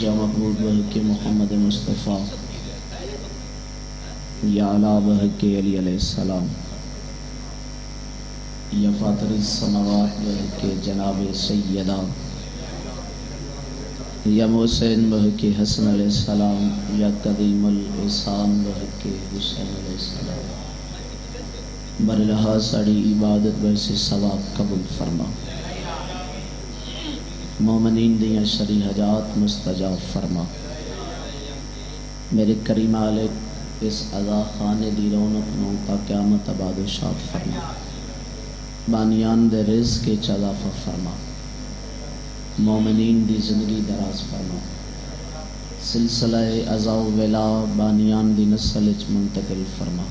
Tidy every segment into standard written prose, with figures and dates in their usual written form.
یا محبوب بحق محمد مصطفیٰ یا علا بحق علی علیہ السلام یا فاطر السماوات بحق جناب سیدہ یا محسن بحق حسن علیہ السلام یا قدیم الاحسان بحق حسین علیہ السلام برلہا ساڑی عبادت برسی ثواب قبول فرما، مومنین دیاں شرعی حاجات مستجاب فرما۔ میرے کریم مالک اس عزا خانے دی رونق نوں کا قیامت آباد و شاد فرما، بانیان دے رزق کے اضافہ فرما، مومنین دی زندگی دراز فرما، سلسلہ عزا و ولا بانیان دی نسل اچ منتقل فرما،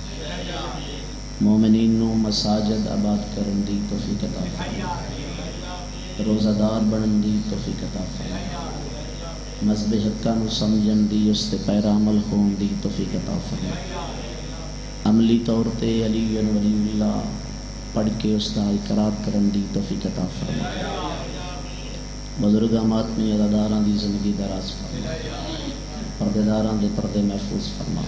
مومنین نو مساجد آباد کرن دی توفیق عطا فرما، روزہ دار بنن دی توفیق عطا فرما، مذہب حقہ نو سمجھن دی اس تے پیرا عمل ہون دی توفیق عطا فرما، عملی طور تے علی ولی اللہ پڑھ کے اس دا اقرار کرن دی توفیق عطا فرما، بزرگاں ماتمی عزاداراں دی زندگی دراز فرما، پردیداراں دے پردے محفوظ فرما،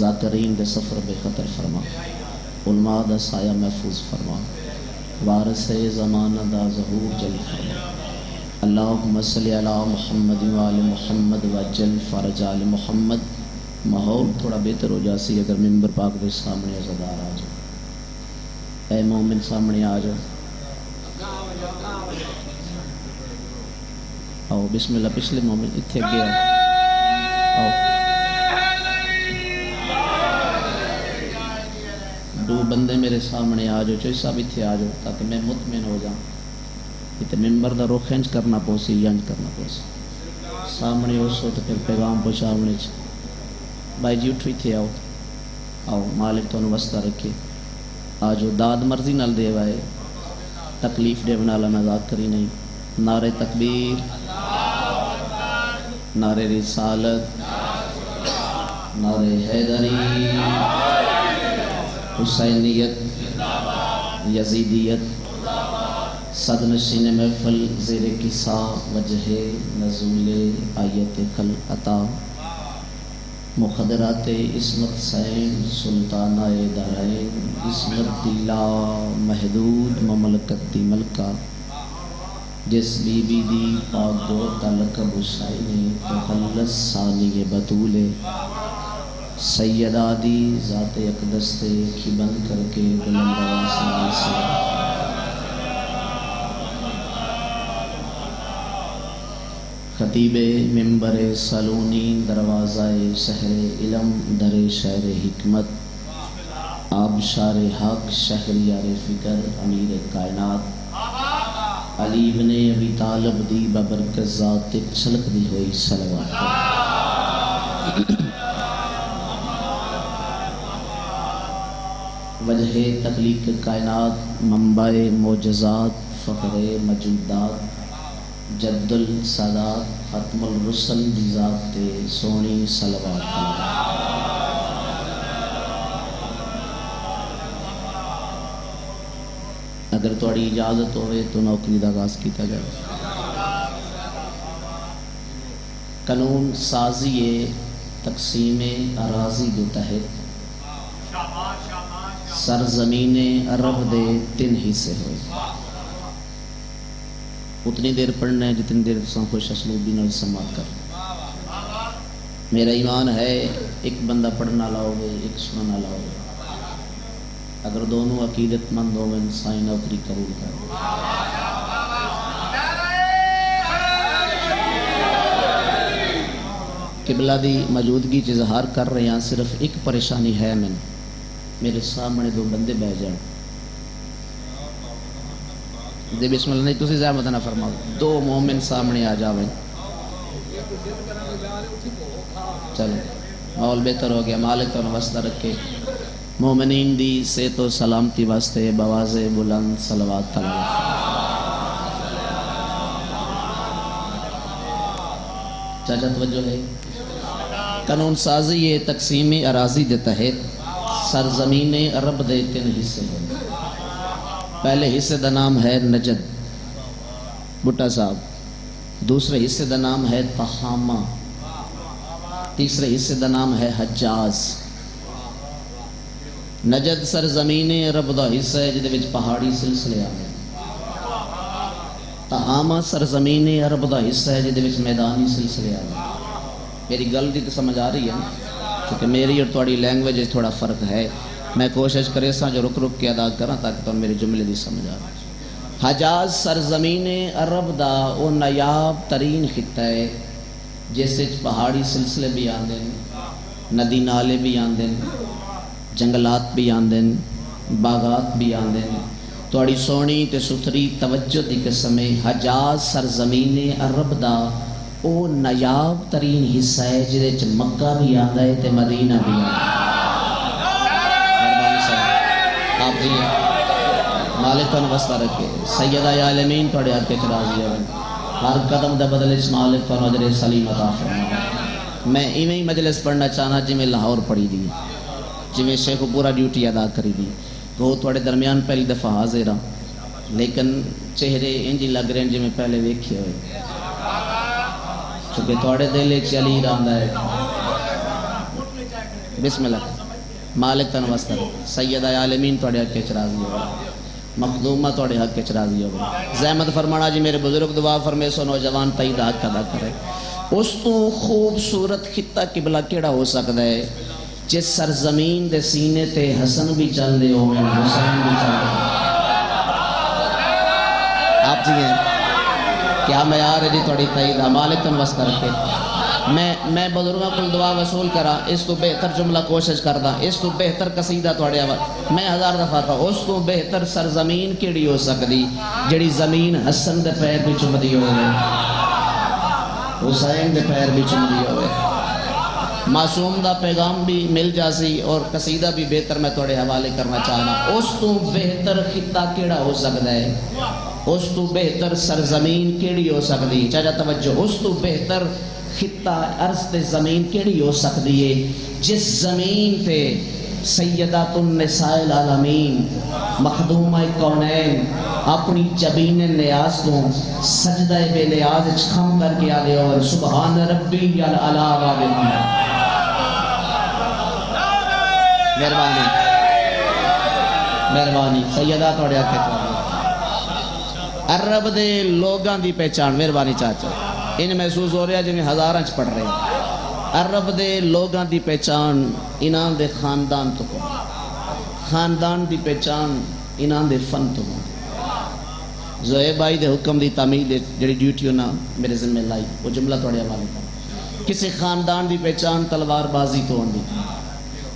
ذاکرین دے سفر بے خطر فرما، علماء دا سایہ محفوظ فرما، وارث زمانہ دا ظہور جل فرما۔ اللہم صلی علی محمد و آل محمد وجل فرج آل محمد۔ ماحول تھوڑا بہتر ہو جاسی اگر ممبر پاک دے سامنے عزادار آ جائے، اے مومن سامنے آ جاؤ، آؤ بسم اللہ، پچھلے مومن اتھے گیا آؤ، دو بندے میرے سامنے آ جاؤ، چوئی صاحب اتھے آ جاؤ تاکہ میں مطمئن ہو جاؤں، اتنے ممبر دا رخ انج کرنا پوسی ینج کرنا پوسی، سامنے ہو سو تو پھر پیغام پہنچاونے چ بھائی جی اٹھو اتھے آؤ، آؤ مالک تو واسطہ رکھے، آ جو داد مرضی نال دے وائے، تکلیف دے بنا لانا ذات کری نہیں، نعرہ تکبیر، نعرہ رسالت، نعرہ حیدری، حسینیت، یزیدیت، صدنشین محفل زیر کسا وجہ نزول آیت کل عطا، مخدرات عصمت سین سلطانہ دارین، عصمت دیلا محدود مملکت دی ملکہ، جس بی بی دی پاک دو تعلق بسائنی تخلص ثانی بطولے، سیدہ دی ذات اقدس تے کی بند کر کے بلند آواز سے خطیب ممبر سلونی دروازہ شہر علم در شہر حکمت، آبشار حق شہریار فکر امیر کائنات، علی بن ابی طالب دی ببرکت ذات ایک چھلک دی ہوئی صلوات۔ وجہ تخلیق کائنات، منبع معجزات، فخر موجودات، جد السادات، ختم الرسل دی ذات تے سونی صلوات۔ اگر تھوڑی اجازت ہوئے تو نوکری دا آغاز کیتا جائے۔ قانون سازی تقسیم اراضی دے تحت سرزمین عرب دے 3 حصے ہوئے، اتنی دیر پڑھنا ہے جتنی دیر تساں خوش اسلوبی نال سماعت کر۔ میرا ایمان ہے ایک بندہ پڑھنا لاؤ گے ایک سننا لاؤ گے، اگر دونوں عقیدت مند ہو انسانی نوکری قبول کر۔ قبلہ دی موجودگی چ اظہار کر رہے ہیں، صرف ایک پریشانی ہے، میرے سامنے 2 بندے بہ جان دے بسم اللہ نہیں تسی زحمت نہ فرماؤ، 2 مومن سامنے آ جاویں، چلو ماحول بہتر ہو گیا، مالک تو واسطہ رکھے، مومنین دی صحت و سلامتی واسطے بواز بلند صلوات تعالی۔ چاچا توجہ ہے، قانون سازی تقسیم اراضی دے تحت سرزمین عرب دے 3 حصے ہیں۔ پہلے حصے دا نام ہے نجد، بٹا صاحب دوسرے حصے دا نام ہے تہامہ، تیسرے حصے دا نام ہے حجاز۔ نجد سرزمین عرب دا حصہ ہے جدے وچ پہاڑی سلسلے آ گئے۔ تہامہ سرزمین عرب دا حصہ ہے جدے وچ میدانی سلسلے آ گئے۔ میری گل دی تو سمجھ آ رہی ہے نا، کیونکہ میری اور تھوڑی لینگویج تھوڑا فرق ہے، میں کوشش کرے سا جو رک رک کے ادا کراں تاکہ تم میرے جملے دی سمجھ آ رہی۔ حجاز سرزمین عرب دا او نایاب ترین خطہ ہے جس وچ پہاڑی سلسلے بھی آندے ہیں، ندی نالے بھی آندے ہیں، جنگلات بھی آندے ہیں، باغات بھی آندے ہیں۔ تھوڑی سونی تے ستھری توجہ دی قسم ہے، حجاز سرزمین عرب دا او نایاب ترین حصہ ہے جدے وچ مکہ بھی آندا ہے تے مدینہ بھی آندا ہے۔ آپ جی مالک کن واسطہ رکھے، سیدہ عالمین تھوڑے ہاتھ کے راضی ہو، ہر قدم دے بدلے اس مالک کن اجر سلیم عطا فرمائے۔ میں ایویں ہی مجلس پڑھنا چاہنا جی میں لاہور پڑھی دی، جی میں شیخ کو پورا ڈیوٹی ادا کری دی، وہ تھوڑے درمیان پہلی دفعہ حاضر ہاں، لیکن چہرے انجی لگ رہے ہیں جی میں پہلے ویکھے ہوئے، چونکہ تھوڑے دل چلی رہا ہے۔ بسم اللہ مالک تن واسطہ سیدہ عالمین تھوڑے حق کے راضی ہو، مخدومہ تھوڑے حق کے راضی ہو، زحمت فرمانا جی میرے بزرگ دعا فرمے سو نوجوان تئید حق ادا کرے۔ اس تو خوبصورت خطہ قبلہ کیڑا ہو سکتا ہے جس سرزمین دے سینے تے حسن بھی چل دے ہو، حسین بھی چل دے ہو۔ آپ جی ہیں کیا معیار ہے جی تھوڑی تئید مالک تن واسطہ رکھے۔ میں بزرگوں کو دعا وصول کرا، اس تو بہتر جملہ کوشش کردا، اس تو بہتر قصیدہ تھوڑے آواز میں ہزار دفعہ کہا، اس تو بہتر سرزمین کیڑی ہو سکتی جڑی زمین حسن دے پیر بھی چمدی ہوئے، حسین دے پیر بھی چمدی ہوئے، معصوم دا پیغام بھی مل جاسی اور قصیدہ بھی بہتر میں تھوڑے حوالے کرنا چاہنا۔ اس تو بہتر خطہ کیڑا ہو سکتا ہے، اس تو بہتر سرزمین کیڑی ہو سکتی، چاچا توجہ، اس تو بہتر خطہ عرض تے زمین کیڑی ہو سکتی ہے جس زمین تے سیدات النساء العالمین مخدومہ کونین اپنی جبین نیاز کو سجدہ بے نیاز چھم کر کے آگے اور سبحان ربی العلا والے مہربانی سیدہ توڑے آکے عرب دے لوگاں دی پہچان، مہربانی چاچا ان محسوس ہو رہا ہے جنہیں ہزاراں چ پڑھ رہے ہیں۔ عرب دے لوگاں دی پہچان انہاں دے خاندان تو کو، خاندان دی پہچان انہاں دے فن تو کو۔ زہیب بھائی دے حکم دی تعمیل جڑی ڈیوٹی ہونا میرے ذمہ لائی وہ جملہ توڑے حوالے کا۔ کسی خاندان دی پہچان تلوار بازی تو ہوندی،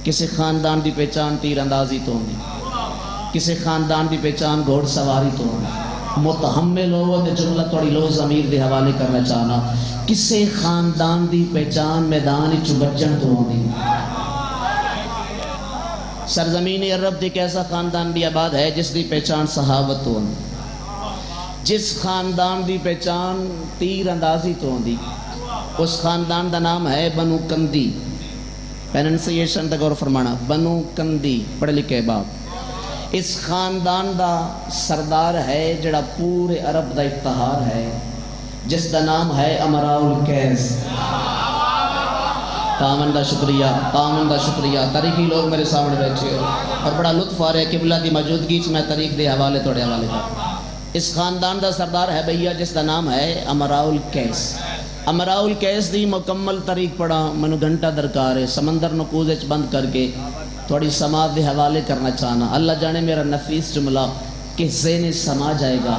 کسی خاندان دی پہچان تیر اندازی تو ہوندی، کسی خاندان دی پہچان گھوڑ سواری تو ہوندی۔ متحمل ہو دے جملہ توڑی لو ضمیر دے حوالے کرنا چاہنا، کسے خاندان دی پہچان میدان چبجن تو ہوندی۔ سرزمین عرب دی کیسا خاندان بھی آباد ہے جس دی پہچان صحابت تو ہوندی، جس خاندان دی پہچان تیر اندازی تو ہوندی، اس خاندان دا نام ہے بنو کندی۔ پیننسیشن تک غور فرمانا، بنو کندی پڑھ لکھے باپ۔ اس خاندان دا سردار ہے جڑا پورے عرب دا افتخار ہے، جس دا نام ہے امراء القیس۔ تامن دا شکریہ، تامن دا شکریہ، تاریخی لوگ میرے سامنے بیٹھے ہو اور بڑا لطف آ رہا ہے قبلہ دی موجودگی میں تاریخ دے حوالے توڑے حوالے کر۔ اس خاندان دا سردار ہے بھیا جس دا نام ہے امراء القیس۔ امراء القیس دی مکمل تاریخ پڑھا منو گھنٹہ درکار ہے، سمندر نکوز وچ بند کر کے تھوڑی سماعت دے حوالے کرنا چاہنا۔ اللہ جانے میرا نفیس جملہ کہ ذہن سما جائے گا،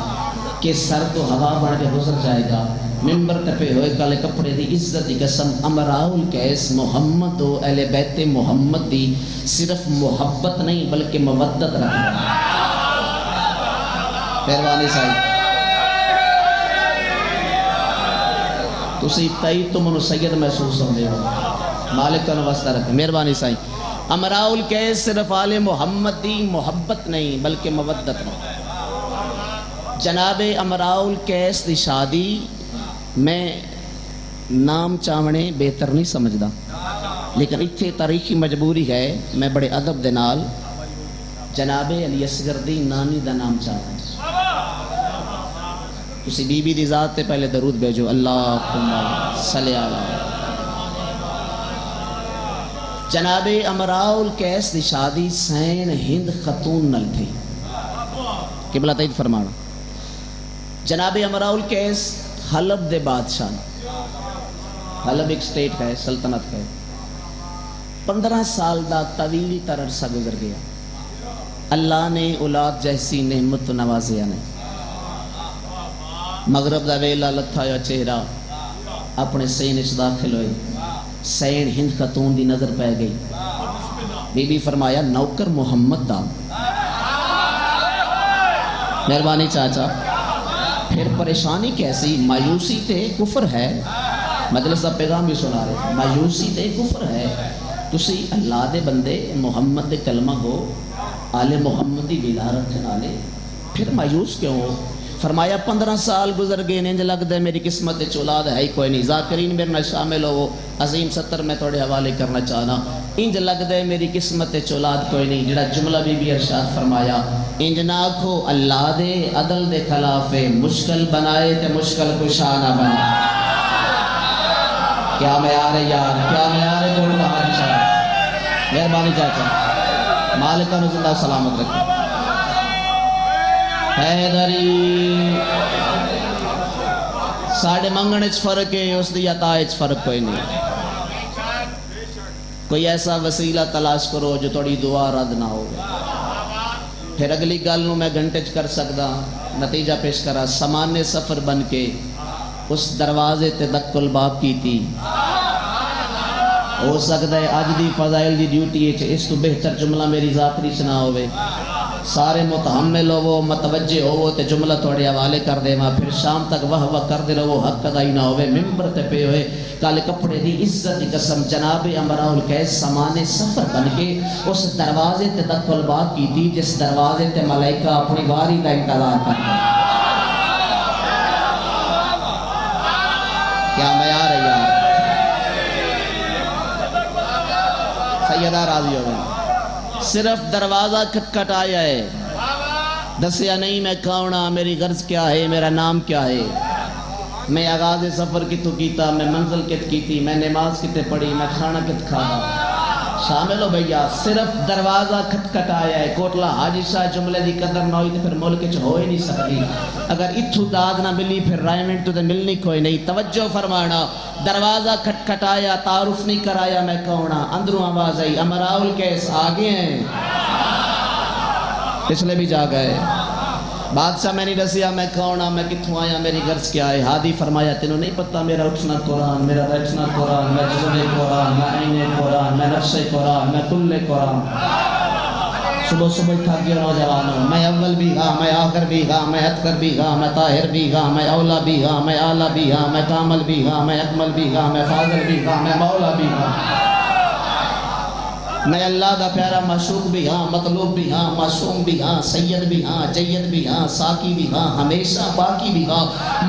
کہ سر تو ہوا بڑھ کے گزر جائے گا۔ ممبر تپے ہوئے کالے کپڑے دی عزت دی قسم، امراء القیس محمد و اہل بیت محمد دی صرف محبت نہیں بلکہ مودت رکھنا۔ مہربانی صاحب تسی تائید تو منو سید محسوس ہوں دے ہو، مالک کا واسطہ رکھے، مہربانی صاحب۔ امراء القیس صرف آل محمد دی محبت نہیں بلکہ مودت نہیں۔ جناب امراء القیس دی شادی میں نام چاونے بہتر نہیں سمجھدا، لیکن اتھے تاریخی مجبوری ہے، میں بڑے ادب دے نال جناب علی اصغر دی نانی دا نام چاہتا اسی بی بی دی ذات تے پہلے درود بھیجو اللہم صلی علی جناب امراء القیس دی شادی سین ہند خاتون نل تھی قبلہ تائید فرمانا جناب امراء القیس حلب دے بادشاہ حلب ایک سٹیٹ ہے سلطنت ہے 15 سال دا طویل تر عرصہ گزر گیا اللہ نے اولاد جیسی نعمت تو نوازیا نہیں مغرب دا ویلا لتھا یا چہرہ اپنے سین اچ داخل ہوئے سین ہند خاتون دی نظر پہ گئی بی بی فرمایا نوکر محمد دا مہربانی چاچا پھر پریشانی کیسی مایوسی تے کفر ہے مجلس دا پیغام بھی سنا رہے مایوسی تے کفر ہے تسی اللہ دے بندے محمد دے کلمہ ہو آل محمد دی بیدار رکھن آلے پھر مایوس کیوں ہو فرمایا 15 سال گزر گئے انج لگ دے میری قسمت اولاد ہے ہی کوئی نہیں ذاکرین میرے نہ شامل ہو عظیم 70 میں تھوڑے حوالے کرنا چاہنا انج لگ دے میری قسمت اولاد کوئی نہیں جڑا جملہ بی بی ارشاد فرمایا انج نہ آکھو اللہ دے عدل دے خلاف مشکل بنائے تے مشکل کشا نہ بنا کیا معیار ہے یار کیا معیار ہے کوئی بہادر صاحب مہربانی چاچا مالکہ نے زندہ سلامت رکھے حیدری ساڑھے منگن اچ فرق ہے اس دی عطا اچ فرق کوئی نہیں کوئی ایسا وسیلہ تلاش کرو جو تھوڑی دعا رد نہ ہو پھر اگلی گل نو میں گھنٹے چ کر سکدا نتیجہ پیش کرا سامان سفر بن کے اس دروازے تے دق الباب کی تھی ہو سکتا ہے آج دی فضائل دی ڈیوٹی ہے اس تو بہتر جملہ میری ذاکری سے نہ ہوئے سارے متحمل ہو متوجہ ہو تے جملہ تھوڑے حوالے کر دے ماں پھر شام تک وہ کر دے رہو حق ادائی نہ ہوئے ممبر تے پہ ہوئے کالے کپڑے دی عزت دی قسم جناب امراء القیس سامان سفر بن کے اس دروازے تے دق الباب کی تھی جس دروازے تے ملائکہ اپنی واری کا انتظار کرتے کیا معیار ہے یار سیدہ راضی ہو گئی صرف دروازہ کھٹکھٹایا ہے دسیا نہیں میں کونہ میری غرض کیا ہے میرا نام کیا ہے میں آغاز سفر کتوں کیتا میں منزل کت کیتی میں نماز کتے پڑھی میں کھانا کت کھانا شامل ہو بھیا صرف دروازہ کھٹکھٹایا ہے کوٹلہ حاجی شاہ جملے دی قدر نہ ہوئی تو پھر ملک چ ہو ہی نہیں سکتی اگر اتھو داد نہ ملی پھر رائمنٹ تو ملنی کوئی نہیں توجہ فرمانا دروازہ کھٹکھٹایا تعارف نہیں کرایا میں کونہ اندروں آواز آئی امراء القیس آگے ہیں پچھلے بھی جا گئے بادشاہ میں نہیں رسیا میں کونہ میں کتھوں آیا میری غرض کیا ہے ہادی فرمایا تینوں نہیں پتہ میرا اٹھنا قرآن میرا بیٹھنا قرآن میں جزم قرآن میں عین قرآن میں نفس قرآن میں کل قرآن صبح صبح تھک گیا نوجوانوں میں اول بھی ہاں میں آخر بھی ہاں میں اتکر بھی ہاں میں طاہر بھی ہاں میں اولا بھی ہاں میں اعلیٰ بھی ہاں میں کامل بھی ہاں میں اکمل بھی ہاں میں فاضل بھی ہاں میں مولا بھی ہاں میں اللہ دا پیارا معشوق بھی ہاں مطلوب بھی ہاں معصوم بھی ہاں سید بھی ہاں جید بھی ہاں ساکی بھی ہاں ہمیشہ باقی بھی ہاں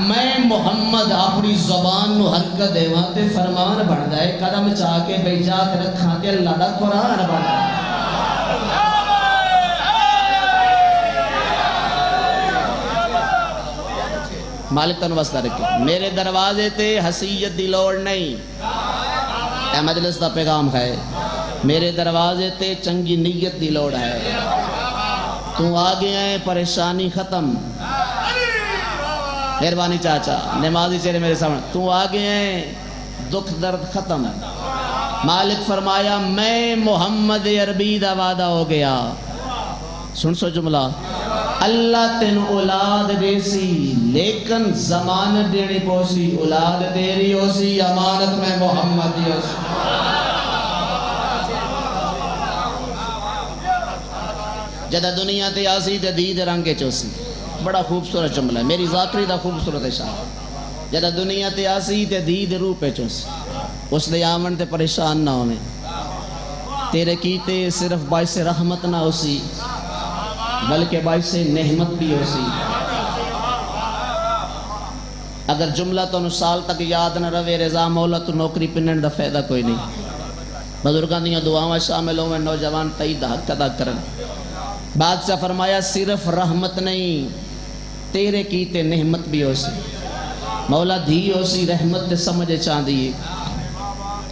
میں محمد اپنی زبان نو حرکت دیواں تے فرمان بن دائے قدم چاہ کے بیجا کے رکھاں تے اللہ دا قرآن بن دائے مالک تنو واسطہ رکھے میرے دروازے تے حسیت دی لوڑ نہیں اے مجلس دا پیغام ہے میرے دروازے تے چنگی نیت دی لوڑ ہے تو آگے ہیں پریشانی ختم مہربانی چاچا نمازی چہرے میرے سامنے تو آگے ہیں دکھ درد ختم مالک فرمایا میں محمد عربی دا وعدہ ہو گیا سن سو جملہ اللہ تین اولاد دے سی لیکن ضمانت دینے پوسی اولاد تیری ہو سی امانت میں محمد دی ہو سی جدہ دنیا تے آسی تے دید رنگے چوسی بڑا خوبصورت جملہ ہے میری ذاکری دا خوبصورت اشارہ جدہ دنیا تے آسی تے دید روح پہ چوسی اس دے آمن تے پریشان نہ ہوئے تیرے کیتے صرف باعث رحمت نہ ہو سی بلکہ باعث نحمت بھی ہو سی اگر جملہ تو سال تک یاد نہ روے رضا مولا تو نوکری پنن دا فائدہ کوئی نہیں بزرگان دیاں دعاواں شامل ہوئے نوجوان تئید حق ادا کرن بادشاہ فرمایا صرف رحمت نہیں تیرے کیتے نعمت بھی ہو سی مولا دھی ہو سی رحمت تے سمجھے چاندی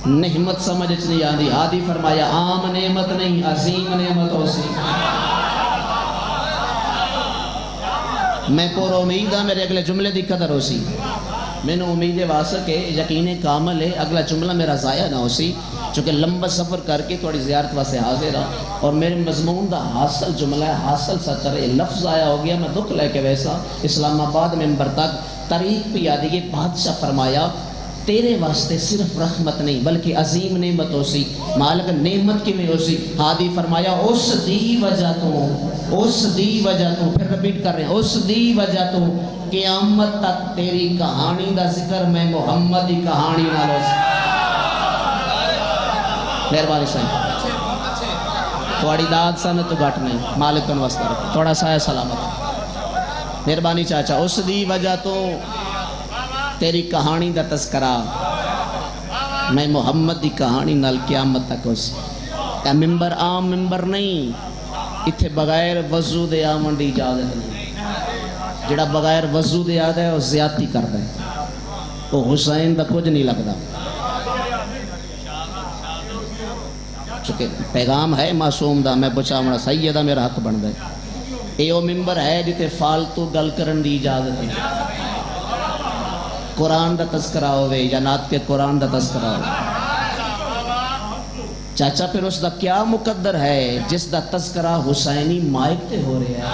نعمت سمجھے نہیں آندی ہادی فرمایا عام نعمت نہیں عظیم نعمت ہو سی میں پور امید ہاں میرے اگلے جملے دی قدر ہو سی میں نے امید واسطہ کہ یقین کامل ہے اگلا جملہ میرا ضائع نہ ہو سی چونکہ لمبا سفر کر کے تھوڑی زیارت واسطے حاضر ہاں اور میرے مضمون دا حاصل جملہ ہے حاصل سطر لفظ آیا ہو گیا میں دکھ لے کے ویسا اسلام آباد ممبر تک طریق پہ یاد یہ بادشاہ فرمایا تیرے واسطے صرف رحمت نہیں بلکہ عظیم نعمت ہو سی مالک نعمت کی میں ہو سی ہادی فرمایا اس دی وجہ تو پھر رپیٹ کر رہے ہیں اس دی وجہ تو قیامت تک تیری کہانی دا ذکر میں محمد کی کہانی نہ لو سی مہربانی سائیں تھوڑی داد سن تو گھٹ نہیں مالک کن واسطہ رکھ تھوڑا سایہ سلامت مہربانی چاچا اس دی وجہ تو تیری کہانی دا تذکرہ میں محمد دی کہانی نال قیامت تک ہو سی کہ ممبر عام ممبر نہیں اتھے بغیر وضو دے آمن دی اجازت نہیں جڑا بغیر وضو دے آدھا ہے وہ زیادتی کر دے وہ حسین دا کچھ نہیں لگتا چونکہ پیغام ہے معصوم دا میں بچاونا سیدہ میرا حق بن دے اے وہ ممبر ہے جتے فالتو گل کرن دی اجازت نہیں قرآن دا تذکرہ ہوئے یا نات کے قرآن دا تذکرہ ہوئے چاچا پھر اس دا کیا مقدر ہے جس دا تذکرہ حسینی مائک تے ہو رہے ہیں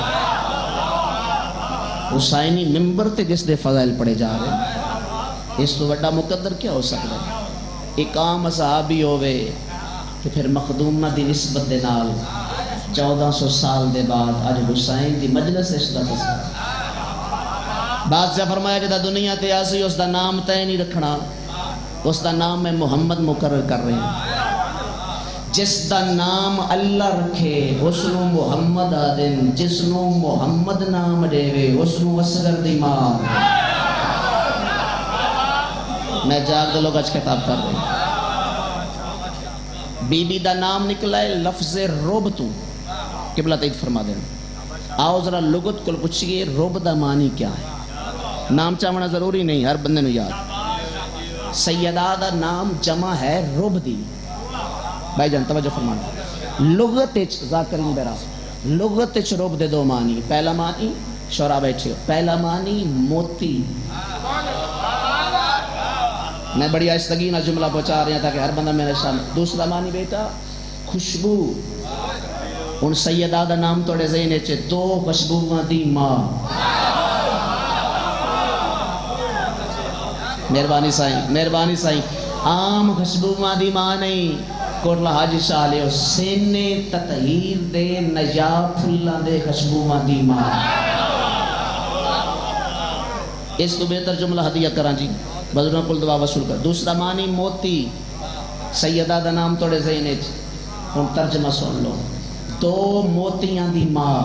حسینی ممبر تے جس دے فضائل پڑے جا رہے ہیں اس تو بڑا مقدر کیا ہو سکتا ہے ایک عام صحابی ہوئے کہ پھر مخدومہ دی نسبت دے نال 1400 سال دے بعد آج حسین دی مجلس اس دا تذکرہ بادشاہ فرمایا جدہ دنیا تے آسی اس دا نام تے نہیں رکھنا اس دا نام میں محمد مقرر کر رہے ہیں جس دا نام اللہ رکھے اس نو محمد آدن جس نو محمد نام دے اس نو اصغر دی ماں میں جاگ دے لوگ اچھ کتاب کر رہے ہیں بی بی دا نام نکلا ہے لفظ رب تو قبلہ تید فرما دینا آؤ ذرا لغت کل پوچھئے رب دا معنی کیا ہے نام چاہنا ضروری نہیں ہر بندے نو یاد سیدہ دا نام جمع ہے رب دی بھائی جان توجہ فرمانا لغت ذاکرین بیرا لغت رب دے دو معنی پہلا معنی شورا بیٹھے ہو پہلا معنی موتی میں بڑی آہستگی نہ جملہ پہنچا رہے ہیں تاکہ ہر بندہ میرے سامنے دوسرا معنی بیٹا خوشبو ان سیدہ دا نام توڑے ذہنے چھے دو خوشبو دی ماں مہربانی سائیں عام خوشبو دی ماں نہیں کوٹلا حاجی شاہ لے سینے تطہیر دے نجاب پھلا دے خوشبو دی ماں اس تو بہتر جملہ ہدیہ کران جی بزرگوں کل دعا وصول کر دوسرا معنی موتی سیدہ دا نام توڑے ذہنے ان ترجمہ سن لو دو موتیاں دی ماں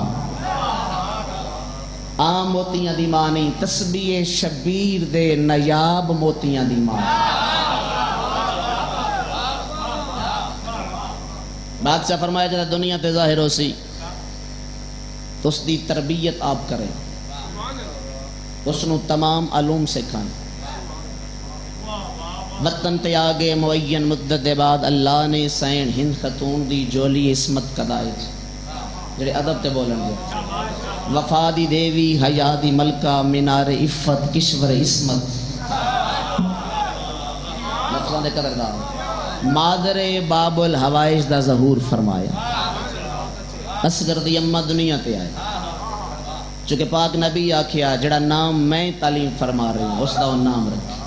عام موتیاں دی ماں نہیں تسبیح شبیر دے نیاب موتیاں دی ماں بادشاہ فرمایا جدا دنیا تے ظاہر ہو سی تو اس دی تربیت آپ کریں اس نو تمام علوم سکھائیں وطن تے آگے معین مدت دے بعد اللہ نے سین ہند خاتون دی جولی عصمت قدائے جڑے ادب تے بولن گے وفا دی دیوی حیا دی ملکہ مینار عفت کشور عصمت لفظاں دے قدردار مادر باب الحوائج دا ظہور فرمایا اصغر دی امہ دنیا تے آئے چونکہ پاک نبی آکھیا جڑا نام میں تعلیم فرما رہی ہوں اس دا نام رکھے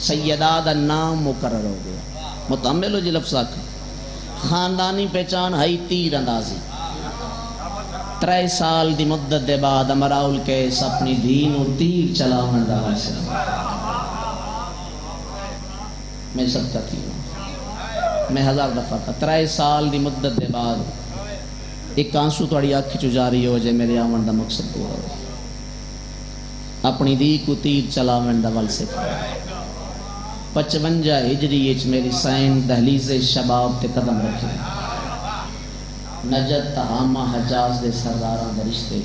سیدہ دا نام مقرر ہو گیا متعمل ہو جی لفظ آکھا خاندانی پہچان ہائی تیر اندازی 3 سال دی مدت دے بعد امراؤل کیس اپنی دین و تیر چلا مندہ سے میں سب کا تھی میں 1000 دفعہ کا 3 سال دی مدت دے بعد ایک آنسو توڑی آنکھ چو جاری ہو جائے میرے آمن دا مقصد ہوا اپنی دی کو تیر چلا مندہ وال سے 55 ہجری ایچ میری سائن دہلیز شباب تے قدم رکھے نجد تہامہ حجاز دے سرداراں درشتے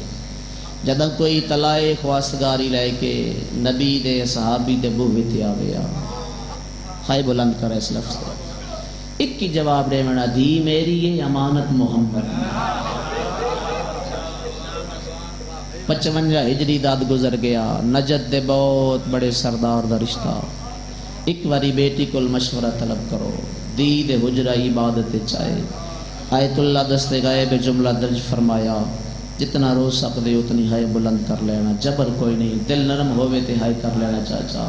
جدہ کوئی طلائے خواستگاری لے کے نبی دے صحابی دے بوہے تے آویا خواہ بلند کر اس لفظ دے ایک کی جواب دے منا دی میری یہ امانت محمد 55 ہجری داد گزر گیا نجد دے بہت بڑے سردار دا رشتہ ایک واری بیٹی کو مشورہ طلب کرو دی دے حجرہ عبادت چاہے آیت اللہ دست غائب جملہ درج فرمایا جتنا رو سکتے اتنی ہائے بلند کر لینا جبر کوئی نہیں دل نرم ہوئے تے ہائے کر لینا چاچا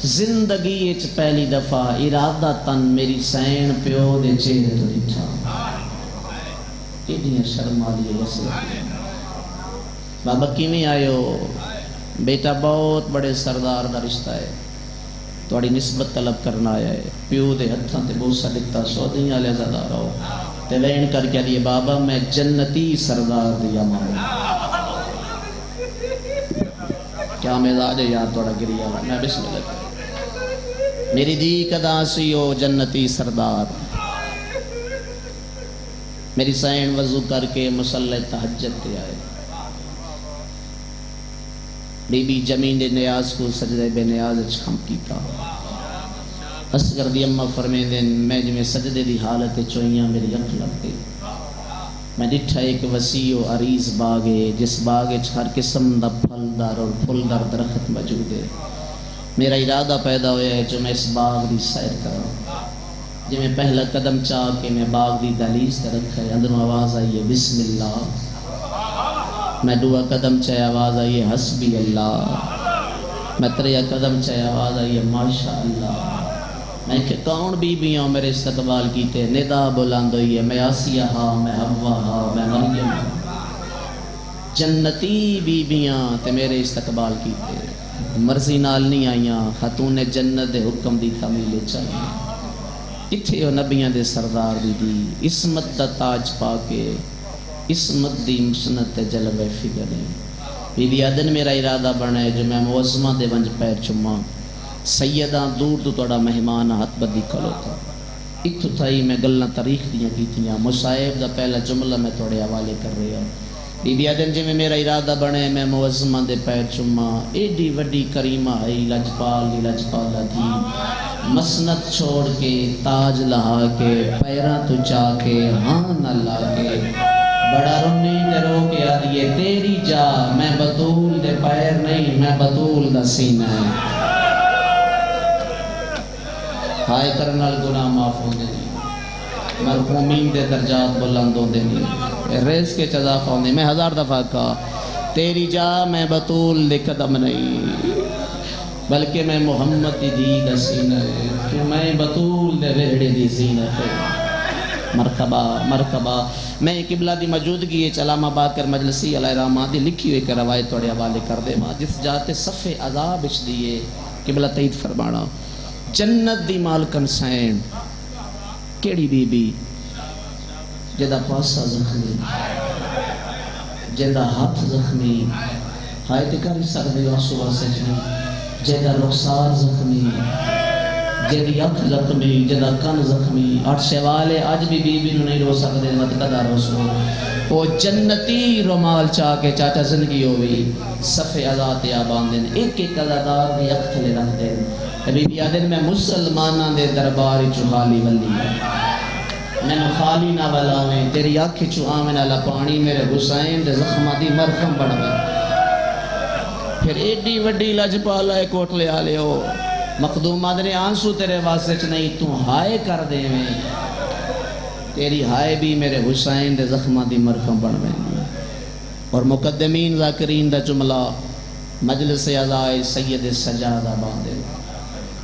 زندگی اچ پہلی دفعہ ارادہ تن میری سین پیو دے چہرے تو دیٹھا ایڈیاں شرم آلی وسیع بابا کیویں آئے ہو بیٹا بہت بڑے سردار دا رشتہ ہے تھوڑی نسبت طلب کرنا آیا ہے پیو دے ہتھاں تے بوسا ڈکتا سودیاں لے زدہ رہو تے لین کر کے لیے بابا میں جنتی سردار دیا مانوں کیا مزاج ہے یار تھوڑا گریا میں بسم اللہ میری دی کدا سیو جنتی سردار میری سین وضو کر کے مصلی تہجد تے آئے بی بی جمین دے نیاز کو سجدے بے نیاز اچھام کیتا اصغر دی اممہ فرمین دین میں جو میں سجدے دی حالت چوئیاں میری اکھ لگتے میں ڈٹھا ایک وسیع و عریض باغے جس باغے ہر قسم دا پھلدار اور پھلدار درخت موجود ہے میرا ارادہ پیدا ہویا ہے جو میں اس باغ دی سیر کروں جو میں پہلا قدم چاہ کے میں باغ دی دہلیز تے رکھا ہے اندروں آواز آئی ہے بسم اللہ میں دعا قدم چاہے آواز آئی ہے حسبی اللہ میں تریا قدم چاہے آواز آئی ہے ماشاءاللہ میں کہ کون بی بیاں میرے استقبال کیتے ندا بلند ہوئی ہے میں آسیہ ہاں میں حوا ہاں میں مریم جنتی بی بیاں تے میرے استقبال کیتے مرضی نال نہیں آئیاں خاتون جنت دے حکم دی تعمیل چاہیے اتھے ہو نبیاں دے سردار دی عصمت دا تاج پا کے عصمت دی مسنت جلوے فکریں بی بی آدن میرا ارادہ بنا ہے جو میں موزمہ دے ونج پیر چمہ سیدہ دور تو توڑا مہمان ہاتھ بدی کھلو تھا اتھو تھائی میں گلنا تاریخ دیاں کی تھیاں مصائب دا پہلا جملہ میں توڑے حوالے کر رہا بی بی آدن جی میں میرا ارادہ بنا ہے میں موزمہ دے پیر چمہ ایڈی وڈی کریمہ ہے لجپالا دی مسنت چھوڑ کے تاج لہا کے پیرہ تو چاہ کے ہاں نہ لا کے بڑا رونی دے رو کے آدھیے تیری جا میں بطول دے پیر نہیں میں بطول دا سینہ ہے ہائے کرنال گناہ معاف ہوں دے نہیں مرحومین دے درجات بلند ہوں دے نہیں ریز کے چضافہ ہوں دے میں 1000 دفعہ کہا تیری جا میں بطول دے قدم نہیں بلکہ میں محمد دی دا سینہ ہے تو میں بطول دے ویڑے دی سینہ ہے مرکبہ مرکبہ میں قبلہ دی موجودگی علامہ باقر مجلسی علیہ رحمہ دی لکھی ہوئی کہ روایت توڑے حوالے کر دے ماں جس جاتے صفحے عذاب اچھ دیئے قبلہ تئید فرمانا جنت دی مالکن سین کیڑی بی بی جدہ پاسا زخمی جدہ ہاتھ زخمی ہائے تکاری سر دے آسو سجنی جدہ رخسار زخمی جدی اکھ زخمی جدہ کن زخمی 8 شوالے آج بھی بی بی نہیں رو سکتے مت قدر رسول وہ جنتی رومال چاہ کے چاچا زندگی ہوئی صفحے عذات آبان دین ایک ایک قدردار دی اکھ تھلے رکھ دین بی بی آدن میں مسلمانہ دے درباری چوہالی ولی میں خالی نہ بلاویں تیری آنکھ چو آمن اللہ پانی میرے حسین دے زخمہ دی مرخم بڑھویں پھر ایڈی وڈی لجپالا ہے کوٹلے آلے ہو مخدوم آدھنے آنسو تیرے واسطے نہیں تو ہائے کر دے میں تیری ہائے بھی میرے حسین دے زخمہ دی مرخم بڑھویں اور مقدمین ذاکرین دا جملہ مجلس عزائے سید سجادہ باندے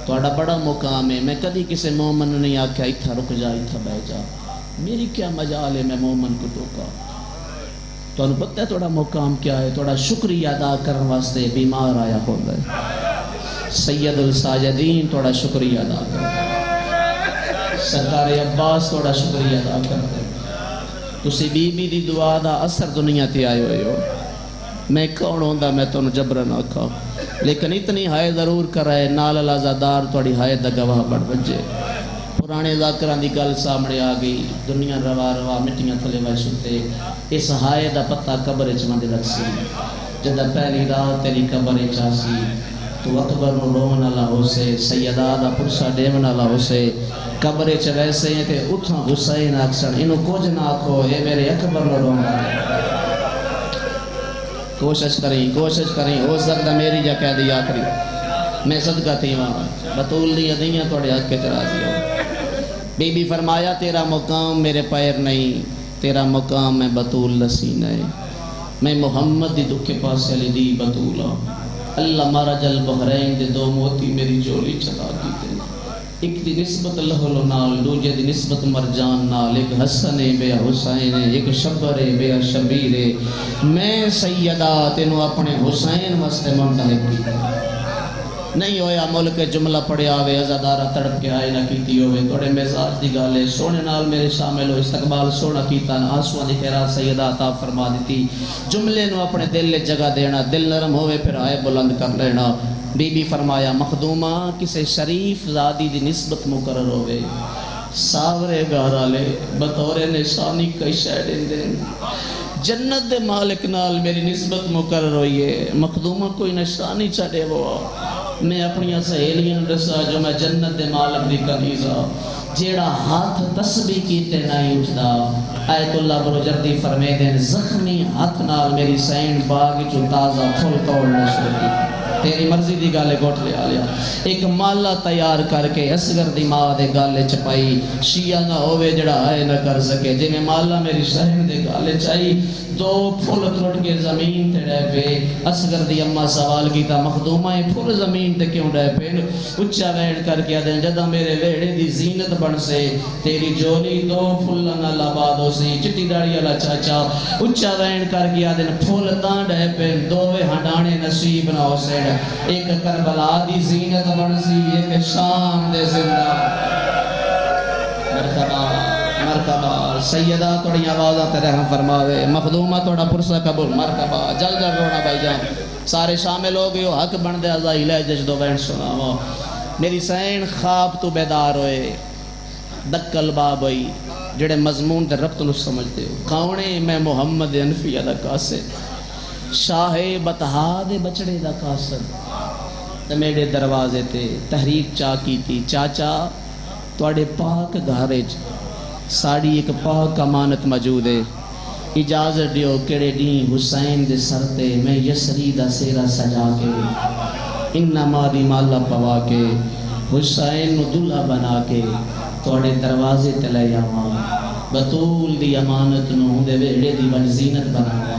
توڑا بڑا مقام ہے میں کدی کسی مومن نہیں آکھا اتھا رک جا اتھا بہ جا میری کیا مجال ہے میں مومن کو ٹوکا تو انہوں پتہ ہے توڑا مقام کیا ہے توڑا شکریہ ادا کرنے واسطے بیمار آیا ہوتا ہے سید الساجدین توڑا شکریہ ادا کر سرکار عباس توڑا شکریہ ادا کرتے تسی بی بی دی دعا دا اثر دنیا تے آئے ہوئے ہو میں کون ہوندہ میں تو جبرن آکھا لیکن اتنی ہائے ضرور کر رہے نال الازادار توڑی ہائے دا گواہ بڑھ بجے پرانے ذاکران دی گل سامنے آگئی دنیا روا روا مٹیاں تھلے وائے ستے اس ہائے دا پتہ قبر چمند رکھ سی جدہ پہلی رات تیری قبر چاسی تو اکبر نو رون والا ہو سے سیدہ دا پرسا ڈیون والا ہو سے قبر چ ویسے ہیں تے اتھاں حسین اکثر انہوں کچھ نہ آکھو اے میرے اکبر نو رون کوشش کریں ہو سکتا میری جا کہہ دی آخری میں صدقہ تھی وہاں بطول دیا دیاں توڑے حق کے چرازی ہو بی بی فرمایا تیرا مقام میرے پیر نہیں تیرا مقام میں بطول لسینہ ہے میں محمد دی دکھ کے پاس علی دی بطولا اللہ مرج البحرین دے دو موتی میری جولی چلا کی تے ایک دی نسبت لہلو نال دوجہ دی نسبت مرجان نال ایک حسن بے حسین ایک شبر بے شبیر میں سیدہ تینوں اپنے حسین واسطے منتخب کی نہیں ہویا ملک جملہ پڑے آوے ازادارہ تڑپ کے آئے نہ کیتی ہوئے توڑے مزاج دی گالے سونے نال میرے شامل ہو استقبال سونا کیتا نا آنسوان دی خیرات سیدہ عطا فرما دیتی جملے نو اپنے دل لے جگہ دینا دل نرم ہوئے پھر آئے بلند کر لینا بی بی فرمایا مخدومہ کسے شریف زادی دی نسبت مقرر ہوئے ساورے گارا لے بطور نشانی کئی شہدیں دیں جنت دے مالک نال میری نسبت مقرر ہوئی ہے مخدومہ کوئی نشانی چڑھے وہ میں اپنی سہیلیاں دسا جو میں جنت دے مالک دی کنیزا جیڑا ہاتھ تسبیح کیتے نہیں اٹھدا آیت اللہ بروجردی فرمے دیں زخمی ہاتھ نال میری سین باغ جو تازہ پھول توڑنا شروع کی تیری مرضی دی گالے گوٹ لے آلیا ایک مالا تیار کر کے اسگر دی ماں دے گالے چپائی شیعہ نہ ہوئے جڑا آئے نہ کر سکے جی میں مالا میری سہن دے گالے چاہی دو پھول ترٹ کے زمین تے ڈے پہ اسگر دی اممہ سوال کی تا مخدومہ پھول زمین تے کیوں ڈے پہ اچھا وین کر کے آدھیں جدہ میرے ویڑے دی زینت بن سے تیری جولی دو پھول نہ لابادو سی چٹی داڑی اللہ چاچا اچھا وین کر کے آدھیں پھول تاں ڈے پہ دووے ہڈانے نصیب نہ ہو سے ایک کربلا دی زینت بن سی ایک شام دے زندہ مرکبہ سیدہ توڑی آوازہ تیرے ہم فرماوے مخدومہ توڑا پرسہ قبول مرکبہ جل جل رونا بھائی جان سارے شامل ہو گئے حق بن دے ازائی لے جج دو بین سنا میری سین خواب تو بیدار ہوئے دکل باب ہوئی جڑے مضمون دے ربط نو سمجھتے ہو کھاؤنے میں محمد انفیہ دا قاسد شاہ بتہا دے بچڑے دا قاسد تے میرے دروازے تے تحریک چا کی تھی چاچا توڑے پاک گھارے ساڑی ایک پاک امانت موجود ہے اجازت دیو کڑے دین حسین دے سرتے میں یسری دا سیرہ سجا کے انما دی مالا پوا کے حسین نو دلہ بنا کے توڑے دروازے تلے آوان بطول دی امانت نو دے ویڑے دی بن زینت بنا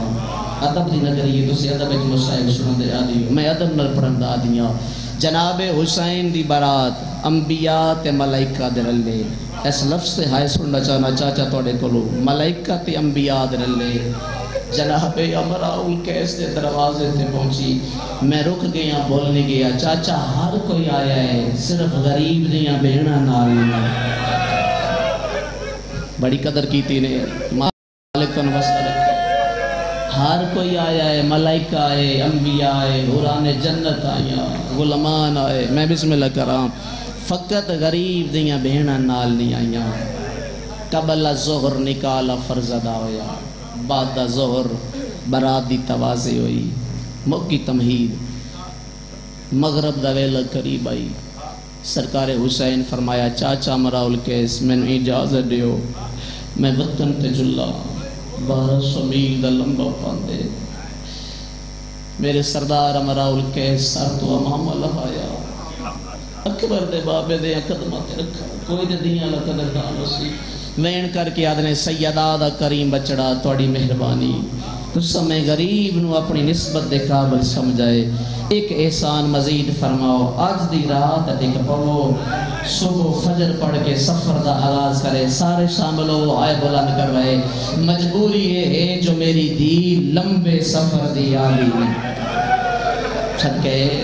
ادب دی نگری تو سی ادب ایک مشاہد سنن دے آدھی میں ادب نر پرند آدھیاں جناب حسین دی برات انبیاء تے ملائکہ دے رلے اس لفظ سے ہائے سننا چاہنا چاچا توڑے کلو ملائکہ تے انبیاء دے رلے جناب امراؤل کیس دے دروازے تے پہنچی میں رک گیا بولنے گیا چاچا ہر کوئی آیا ہے صرف غریب دیاں بہنہ نالیاں بڑی قدر کیتی نے مالک کو نوستہ رکھے ہر کوئی آیا ہے ملائکہ آئے انبیاء آئے حوران جنت آیا غلمان آئے میں بسم اللہ کرام فقط غریب دیاں بہنہ نال نہیں آئیاں قبل ظہر نکالا فرض ادا ہویا بعد ظہر برات دی توازے ہوئی موقع تمہید مغرب دا ویلہ قریب آئی سرکار حسین فرمایا چاچا مراؤل کیس میں نے اجازت دیو میں وطن تے جلا 1200 میل دا لمبا پاندے میرے سردار مراؤل کیس سر تو امام اللہ آیا اکبر دے بابے دے قدمات رکھا کوئی دے دیاں لقدر دانو سی وین کر کے آدھنے سیدہ دا کریم بچڑا توڑی مہربانی اس سمیں غریب نو اپنی نسبت دے قابل سمجھائے ایک احسان مزید فرماؤ آج دی رات ٹک پڑھو صبح فجر پڑھ کے سفر دا آغاز کرے سارے شامل ہو آئے بلند کروائے مجبوری یہ ہے جو میری دی لمبے سفر دی آلی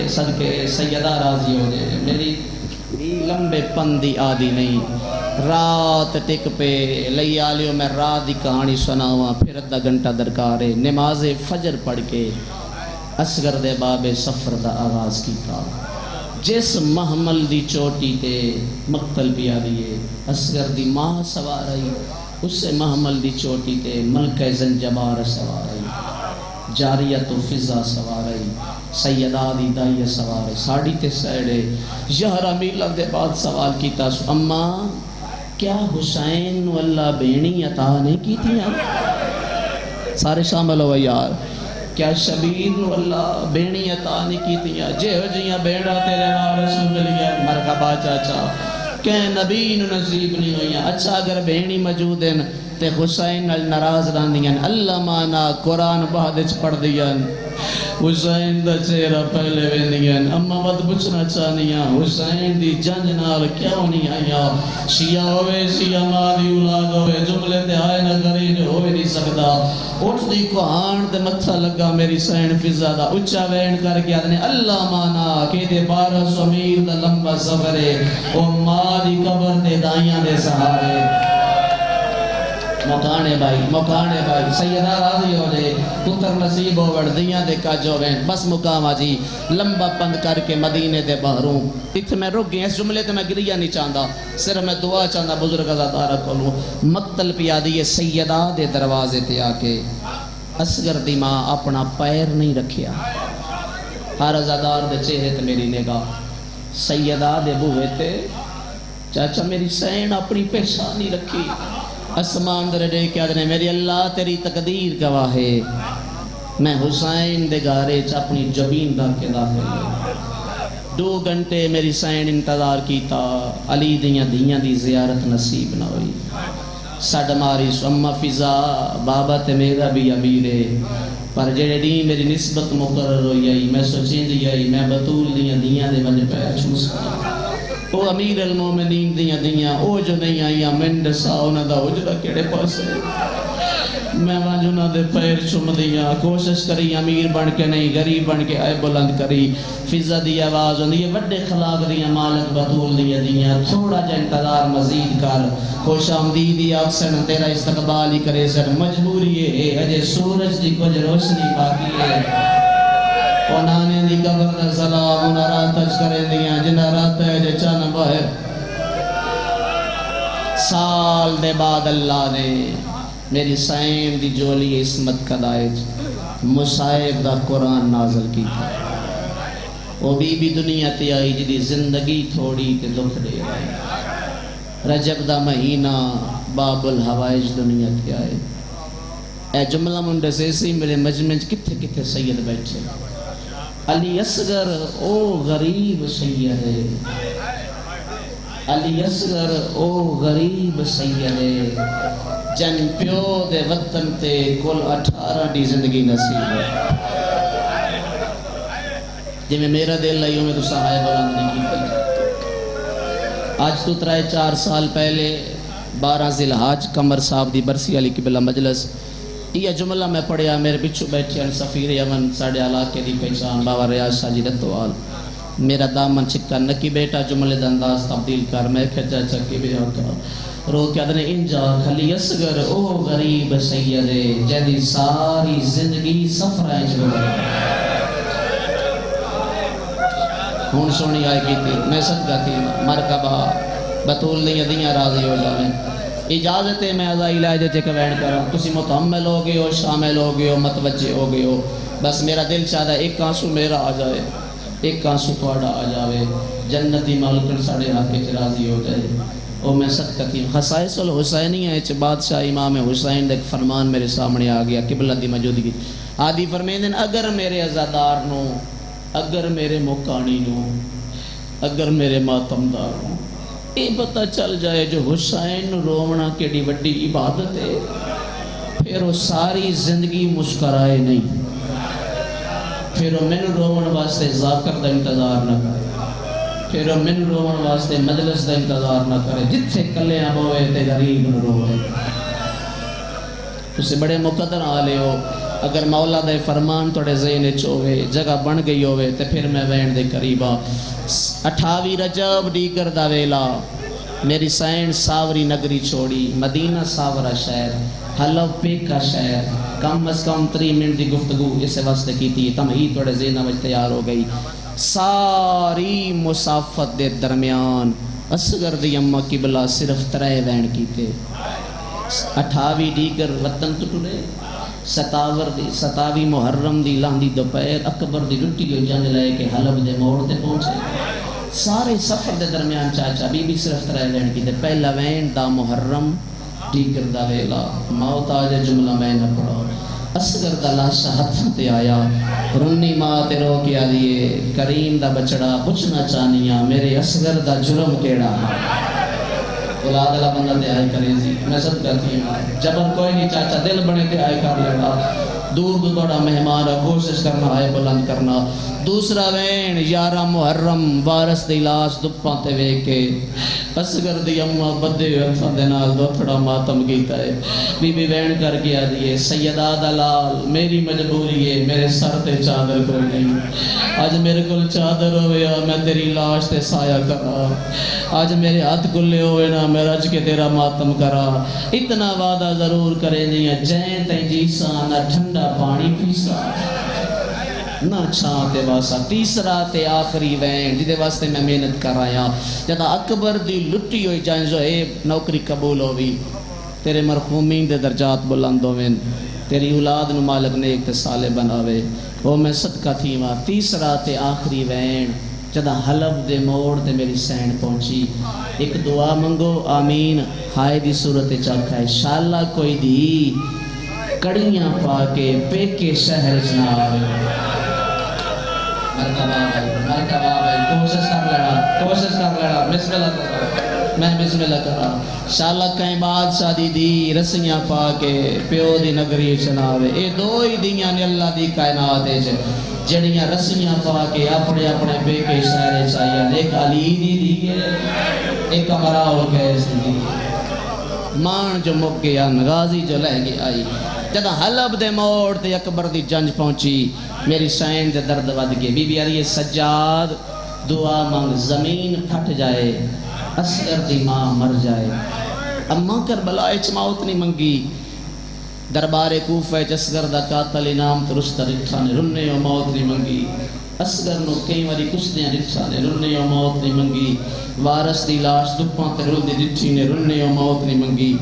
صدقے سیدہ راضی ہو جائے میری دی لمبے پندی آدھی نہیں رات ٹک پہ لئی آلیوں میں رات دی کہانی سناواں پھر ادھا گھنٹہ درکار ہے نماز فجر پڑھ کے اصغر دے باب سفر دا آغاز کیتا جس محمل دی چوٹی تے مقتل پیا دیئے اصغر دی ماں سوار آئی اس سے محمل دی چوٹی تے ملکہ زنجبار سوار آئی جاریت و فضا سوارے سیدہ دی دائیہ سوارے ساڑی تے سیڑے 11 میلہ دے بعد سوال کیتا اماں کیا حسین واللہ بینی عطا نہیں کی تھیاں سارے شامل ہو یار کیا شبیر واللہ بینی عطا نہیں کی تھیاں جے ہو جیاں بیڑا تیرے وارس ملیا مرحبا چاچا کہ نبی نصیب نہیں ہوئیاں اچھا اگر بینی موجود ہیں تے حسین ناراض راندیاں اللہ مانا قرآن بہادج پڑھ دیاں حسین دا چہرہ پہلے ویندیاں اما بد پوچھنا چاہنیاں حسین دی جنج نال کیوں نہیں آیا شیعہ ہوئے شیعہ مادی اولاد ہوئے جملے تے آئے نہ کریں ہوئے نہیں سکتا اٹھ دی کوہان دے متھا لگا میری سین فضا دا اچھا وین کر کے آدھنے اللہ مانا کہ دے 1200 میل دا لمبا سفرے او مادی قبر دے دائیاں دے سہارے موکانے بھائی سیدہ راضی ہو جائے پتر نصیب ہو وردیاں دے کاجو وین بس مقامہ جی لمبا پند کر کے مدینے دے باہروں اتھ میں رک گئے اس جملے تے میں گریہ نہیں چاہتا صرف میں دعا چاہتا بزرگ ازادارہ کھولوں مقتل پیا دیئے سیدہ دے دروازے تے آکے اصغر دی ماں اپنا پیر نہیں رکھیا ہر ازادار دے چہرے تے میری نگاہ سیدہ دے بوئے تے چاچا میری سین اپنی پیشانی رکھی اسمان در دے کے آدھنے میری اللہ تیری تقدیر گواہ ہے میں حسین دے گارے چا اپنی جبین دا کے داخل 2 گھنٹے میری سین انتظار کیتا علی دیاں دی زیارت نصیب نہ ہوئی سڈ ماری سما فضا بابا تے میرا بھی امیرے پر جڑے دی میری نسبت مقرر ہوئی آئی میں سوچیں دی آئی میں بطول دیاں دے مجھے پیر چوس او امیر المومنین دیاں او جو نہیں آئیاں من دسا انہاں دا اجرا کیڑے پاسے میں وانجونا دے پیر چم دیاں کوشش کری امیر بن کے نہیں غریب بن کے آئے بلند کری فضا دی آواز ہوندی ہے وڈے خلاق دیاں مالک بطول دیاں تھوڑا جا انتظار مزید کر خوش آمدیدی آکسن تیرا استقبال ہی کرے سر مجبوری ہے اجے سورج دی کچھ روشنی باقی ہے نانے دی قبر دا سلام انہا راتج کریں دیاں جنہ رات ہے جے چانا باہر سال دے بعد اللہ نے میری سائن دی جولی اسمت کا دائج مصائب دا قرآن نازل کی تھا وہ بی دنیا تے آئی جدی زندگی تھوڑی تے دکھ دے آئی رجب دا مہینہ باب الحوائج دنیا تے آئے اے جملہ منڈے سے اسی میرے مجمج کتھے سید بیٹھے علی اصغر او غریب سید ہے علی اصغر او غریب سید ہے جن پیو دے وطن تے کل 18 دی زندگی نصیب ہے جی میں میرا دل لائیوں میں تو سہائے بلند نہیں کی آج تو 3-4 سال پہلے 12 ذی الحج قمر صاحب دی برسی علی قبلہ مجلس یہ جملہ میں پڑھیا میرے پچھو بیٹھے ہیں سفیر یمن ساڑھے علاقے دی پہچان بابا ریاض شاہ جی رتوال میرا دامن چکا نکی بیٹا جملے دا انداز تبدیل کر میں کھچا چکی بھی آتا رو کیا دنے انجا خلی اصغر او غریب سیدے جیدی ساری زندگی سفرائیں جوڑا ہون سونی آئی کی تھی میں صدقہ تھی مرکبہ بطول دیاں راضی ہو جائیں اجازت ہے میں ازائی علاج جے کہ وین کروں کسی متحمل ہو گئے ہو شامل ہو گئے ہو متوجہ ہو گئے ہو بس میرا دل چاہتا ہے ایک آنسو میرا آ جائے ایک آنسو توڑا آ جاوے جنتی مالکن ساڑے حق کے راضی ہو جائے او میں صدقہ تھی خصائص الحسینی ہے چھ بادشاہ امام حسین ایک فرمان میرے سامنے آ گیا قبلہ دی موجودگی آدھی فرمیدن اگر میرے عزادار نو اگر میرے مکانی نو اگر میرے ماتمدار نو یہ پتہ چل جائے جو حسین رومنا کیڑی وڈی عبادت ہے پھر وہ ساری زندگی مسکرائے نہیں پھر وہ من رومن واسطے ذاکر دا انتظار نہ کرے پھر وہ من رومن واسطے مجلس دا انتظار نہ کرے جتھے کلے نہ ہوئے تے غریب نہ روئے اسے بڑے مقدر آلے ہو اگر مولا دے فرمان توڑے ذہن چوئے جگہ بن گئی ہوئے تے پھر میں وین دے قریبا 28 رجب دیگر دا ویلا میری سین ساوری نگری چھوڑی مدینہ ساورہ شہر حلو پیکا شہر کم از کم 3 منٹ دی گفتگو اسے واسطے کی تھی تمہید توڑے ذہن وجہ تیار ہو گئی ساری مسافت دے درمیان اصغر دی امہ قبلہ صرف 3 وین کی تھے 28 دیگر وطن تو ٹولے ستاوی محرم دی لاندی دوپہر اکبر دی لٹی ہوئی جنگ لے کے حلب دے موڑ تے پہنچے سارے سفر دے درمیان چاچا بی بی صرف ترہ لین کی دے پہلا وین دا محرم ٹیکر دا ویلا موت آجے جملہ میں نہ پڑھا اصغر دا لاشا ہتھاں تے آیا رنی ماں تے رو کیا دیئے کریم دا بچڑا پوچھنا چانیاں میرے اصغر دا جرم کیڑا اولاد اللہ بندہ تے آئے کریزی میں سب کرتی ہوں جبر کوئی نہیں چاچا دل بنے تے آئے کر لگا دور دو بڑا مہمان کوشش کرنا آئے بلند کرنا دوسرا وین 11 محرم وارث دی لاش دپاں تے ویکھ کے اصغر دی اماں بدے ہتھاں دے نال دوتھڑا ماتم کیتا ہے بی بی وین کر کے آدھی ہے سیدہ دلال میری مجبوری ہے میرے سر تے چادر کوئی نہیں آج میرے کل چادر ہویا میں تیری لاش تے سایہ کرا آج میرے ہاتھ کلے ہوئے نا میں رج کے تیرا ماتم کرا اتنا وعدہ ضرور کرے نہیں جین تے جیسا نہ ٹھنڈا پانی پیسا نہ چھانتے واسا تیسرا تے آخری وین جدے واسطے میں محنت کر آیا جدا اکبر دی لٹی ہوئی جائیں جو اے نوکری قبول ہوئی تیرے مرحومین دے درجات بلند ہوئیں تیری اولاد نو مالک نے ایک صالح بناوے وہ میں صدقہ تھی ماں تیسرا تے آخری وین جدا حلب دے موڑ تے میری سین پہنچی ایک دعا منگو آمین ہائے دی صورت چاکھا ہے شاءاللہ کوئی دی کڑیاں پا کے پیکے شہر جناب مرکبہ بھائی کوشش کر لینا بسم اللہ کرا میں بسم اللہ کرا شاءاللہ کہیں بادشاہ دی رسیاں پا کے پیو دی نگری چناوے اے دو ہی دیاں نے اللہ دی کائنات ہے جڑیاں رسیاں پا کے اپنے اپنے پیکے شہر چاہیے ایک علی دی دیئے ایک امراؤ کیس دی مان جو مک گیا غازی جو لہ گیا آئی جدہ حلب دے موڑ تے اکبر دی جنج پہنچی میری سین دے درد ود کے بی بی آدھی سجاد دعا مانگ زمین پھٹ جائے اصغر دی ماں مر جائے اماں کربلا موت نہیں منگی دربار کوفہ اصغر دا قاتل انعام ترست رٹھا نے رنے و موت نہیں منگی اصغر نو کئی واری کشتیاں رٹھا نے رنے و موت نہیں منگی وارث دی لاش دپاں تے رل دی رٹھی نے رنے و موت نہیں منگی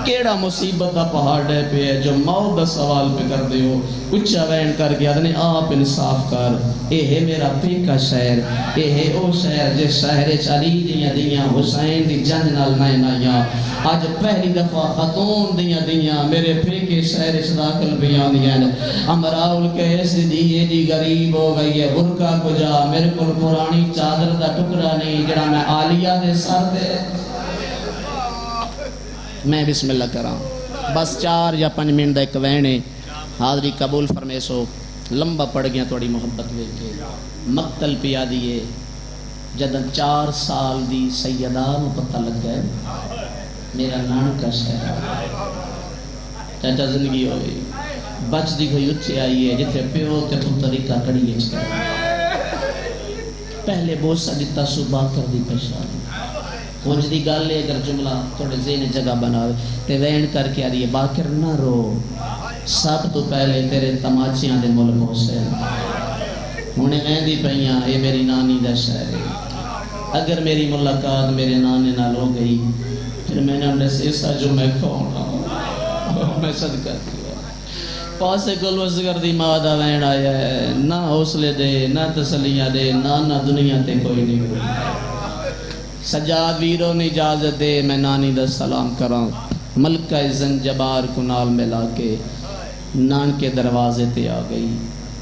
کیڑا مصیبت دا پہاڑ ڈے پہ ہے جو موت دا سوال پہ کر دے ہو اچھا وین کر گیا دنے آپ انصاف کر اے ہے میرا پیکا شہر اے ہے او شہر جس شہر چلی دیاں حسین دی جنج نال نائیاں آج پہلی دفعہ خاتون دیاں میرے پیکے شہر صداقل بیان دیاں امراؤل کیس دیئے دی غریب ہو گئی ہے برکا کو جا میرے کل پرانی چادر دا ٹکڑا نہیں جڑا میں آلیہ دے سر دے میں بسم اللہ کراں بس 4 یا 5 منٹ دا ایک وینے حاضری قبول فرمیسو لمبا پڑ گیا توڑی محبت لے کے مقتل پیا دیئے جدن 4 سال دی سیدہ نو پتہ لگ گئے میرا نان کا شہر چاچا زندگی ہوئی بچ دی گئی اچھے آئی ہے جتے پیو تے پتریکہ کڑی ہے پہلے بوسا دیتا صبح کر دی پشانی پوچھ دی گال لے اگر جملہ تھوڑے ذہن جگہ بناوے تے وین کر کے آدھی باکر نہ رو سب تو پہلے تیرے تماچیاں دے ملک حسین انہیں وین دی پہیاں اے میری نانی دا شہر ہے اگر میری ملاقات میرے نانے نال ہو گئی پھر میں نے انہیں سیسا جو میں کھونا میں صدقہ دیا پاسے کل وزگر دی مادہ وین آیا ہے نہ حوصلے دے نہ تسلیاں دے نہ دنیا تے کوئی نہیں ہوئی سجاد ویروں نے اجازت دے میں نانی دا سلام کراں ملکہ زنجبار کو نال ملا کے نان کے دروازے تے آ گئی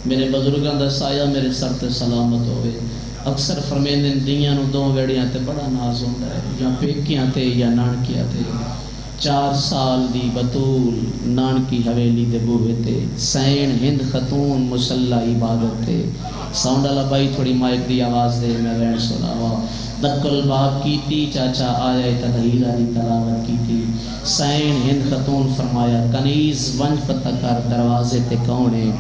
میرے بزرگاں دا سایہ میرے سر تے سلامت ہوئے اکثر فرمیندن دیاں نو 2 ویڑیاں تے بڑا ناز ہوندا ہے یا پیکیاں تے یا نانکیاں تے 4 سال دی بطول نانکی حویلی دے بوہے تے سین ہند خاتون مسلح عبادت تے ساؤنڈ اللہ بھائی تھوڑی مائک دی آواز دے میں وین سناوا دکل باب کیتی چاچا آیا تدہیرہ دی تلاوت کیتی سین ہند خاتون فرمایا کنیز ونج پتہ کر دروازے تے کونے